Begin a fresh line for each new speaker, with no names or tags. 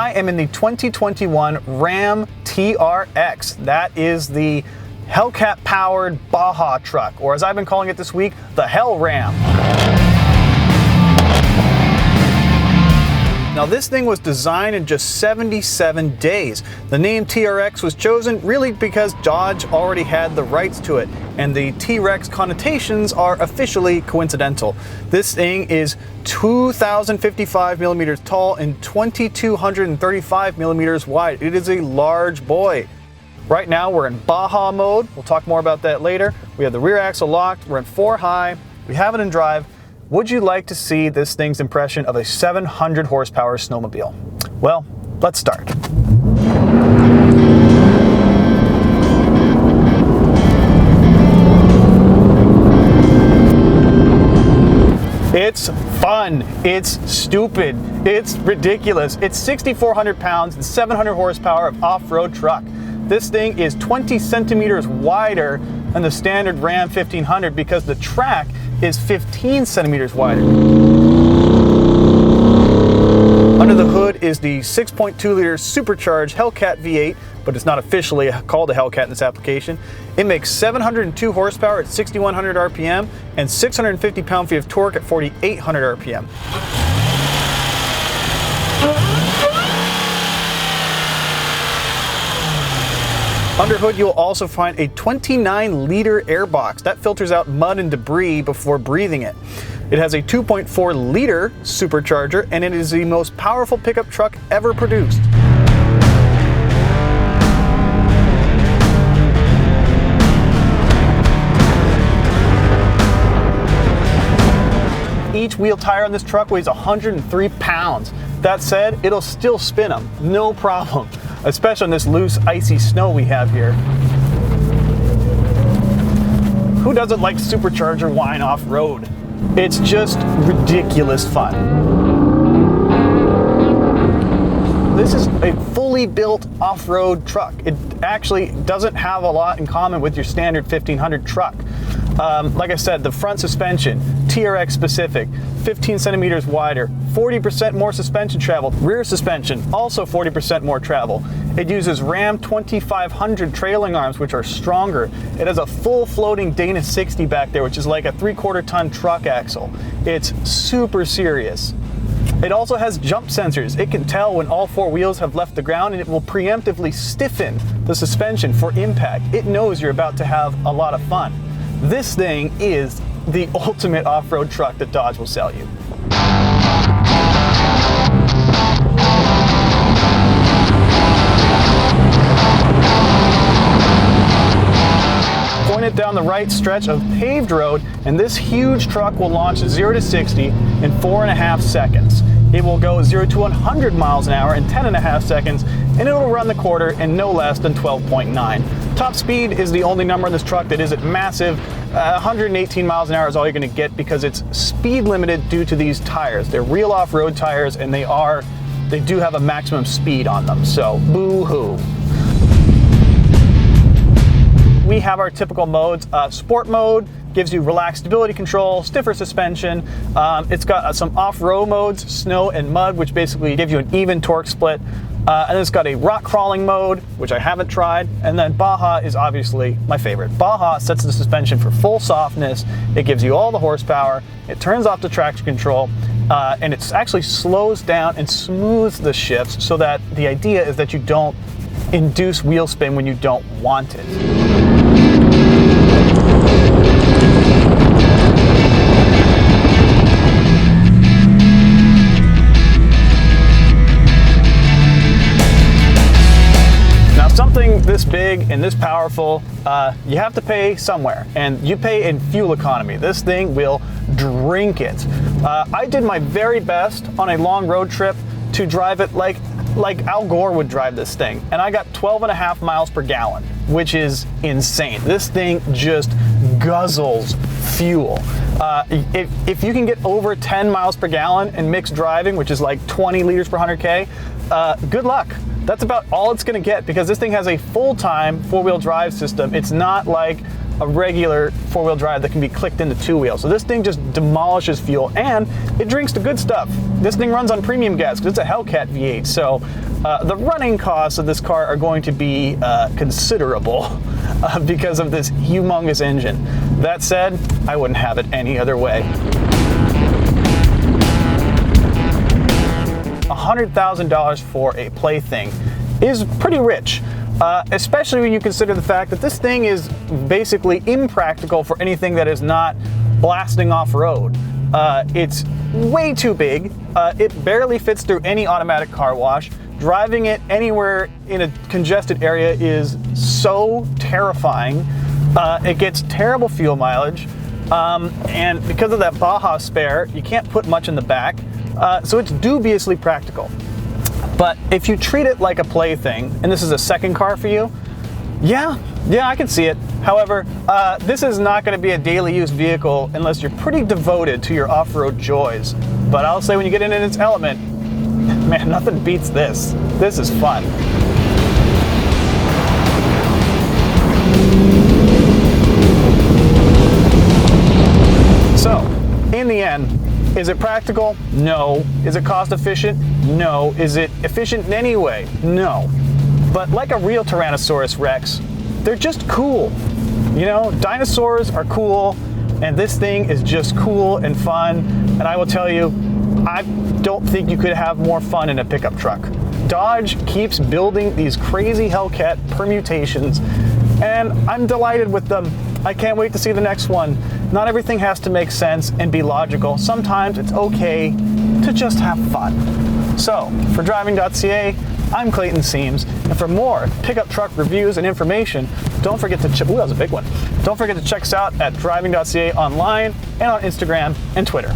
I am in the 2021 Ram TRX. That is the Hellcat powered Baja truck, or as I've been calling it this week, the HellRam. Now this thing was designed in just 77 days. The name TRX was chosen really because Dodge already had the rights to it, and the T-Rex connotations are officially coincidental. This thing is 2,055 millimeters tall and 2,235 millimeters wide. It is a large boy. Right now we're in Baja mode. We'll talk more about that later. We have the rear axle locked. We're in 4 high. We have it in drive. Would you like to see this thing's impression of a 700 horsepower snowmobile? Well, let's start. It's fun, it's stupid, it's ridiculous. It's 6,400 pounds and 700 horsepower of off-road truck. This thing is 20 centimeters wider than the standard Ram 1500 because the track is 15 centimeters wider. Under the hood is the 6.2 liter supercharged Hellcat V8, but it's not officially called a Hellcat in this application. It makes 702 horsepower at 6,100 RPM and 650 pound-feet of torque at 4,800 RPM. Under hood, you'll also find a 29-liter airbox that filters out mud and debris before breathing it. It has a 2.4-liter supercharger, and it is the most powerful pickup truck ever produced. Each wheel tire on this truck weighs 103 pounds. That said, it'll still spin them, no problem, especially on this loose, icy snow we have here. Who doesn't like supercharger whine off-road? It's just ridiculous fun. This is a fully built off-road truck. It actually doesn't have a lot in common with your standard 1500 truck. Like I said, the front suspension, TRX specific, 15 centimeters wider, 40% more suspension travel. Rear suspension, also 40% more travel. It uses Ram 2500 trailing arms, which are stronger. It has a full floating Dana 60 back there, which is like a 3/4 ton truck axle. It's super serious. It also has jump sensors. It can tell when all 4 wheels have left the ground, and it will preemptively stiffen the suspension for impact. It knows you're about to have a lot of fun. This thing is the ultimate off-road truck that Dodge will sell you. Pointed down the right stretch of paved road, and this huge truck will launch 0 to 60 in 4.5 seconds. It will go 0 to 100 miles an hour in 10.5 seconds, and it'll run the quarter in no less than 12.9. Top speed is the only number on this truck that isn't massive. 118 miles an hour is all you're going to get because it's speed limited due to these tires. They're real off-road tires, and they do have a maximum speed on them, so boo-hoo. We have our typical modes. Sport mode gives you relaxed stability control, stiffer suspension. It's got some off-road modes, snow and mud, which basically give you an even torque split. And it's got a rock crawling mode, which I haven't tried. And then Baja is obviously my favorite. Baja sets the suspension for full softness. It gives you all the horsepower. It turns off the traction control. And it actually slows down and smooths the shifts so that the idea is that you don't induce wheel spin when you don't want it. Something this big and this powerful, you have to pay somewhere, and you pay in fuel economy. This thing will drink it. I did my very best on a long road trip to drive it like Al Gore would drive this thing, and I got 12.5 miles per gallon, which is insane. This thing just guzzles fuel. If you can get over 10 miles per gallon in mixed driving, which is like 20 liters per 100K, good luck. That's about all it's gonna get because this thing has a full-time 4-wheel drive system. It's not like a regular 4-wheel drive that can be clicked into 2-wheel. So this thing just demolishes fuel, and it drinks the good stuff. This thing runs on premium gas because it's a Hellcat V8. So The running costs of this car are going to be considerable because of this humongous engine. That said, I wouldn't have it any other way. $100,000 for a plaything is pretty rich, especially when you consider the fact that this thing is basically impractical for anything that is not blasting off-road. It's way too big. It barely fits through any automatic car wash. Driving it anywhere in a congested area is so terrifying. It gets terrible fuel mileage, and because of that Baja spare, you can't put much in the back, so it's dubiously practical. But if you treat it like a plaything, and this is a second car for you, yeah, I can see it. However, this is not going to be a daily use vehicle unless you're pretty devoted to your off-road joys. But I'll say when you get in its element, man, nothing beats this. This is fun. So, in the end, is it practical? No. Is it cost efficient? No. Is it efficient in any way? No. But like a real Tyrannosaurus Rex, they're just cool. You know, dinosaurs are cool, and this thing is just cool and fun. And I will tell you, I don't think you could have more fun in a pickup truck. Dodge keeps building these crazy Hellcat permutations, and I'm delighted with them. I can't wait to see the next one. Not everything has to make sense and be logical. Sometimes it's okay to just have fun. So, for Driving.ca, I'm Clayton Seams, and for more pickup truck reviews and information, don't forget to that was a big one. Don't forget to check us out at Driving.ca online and on Instagram and Twitter.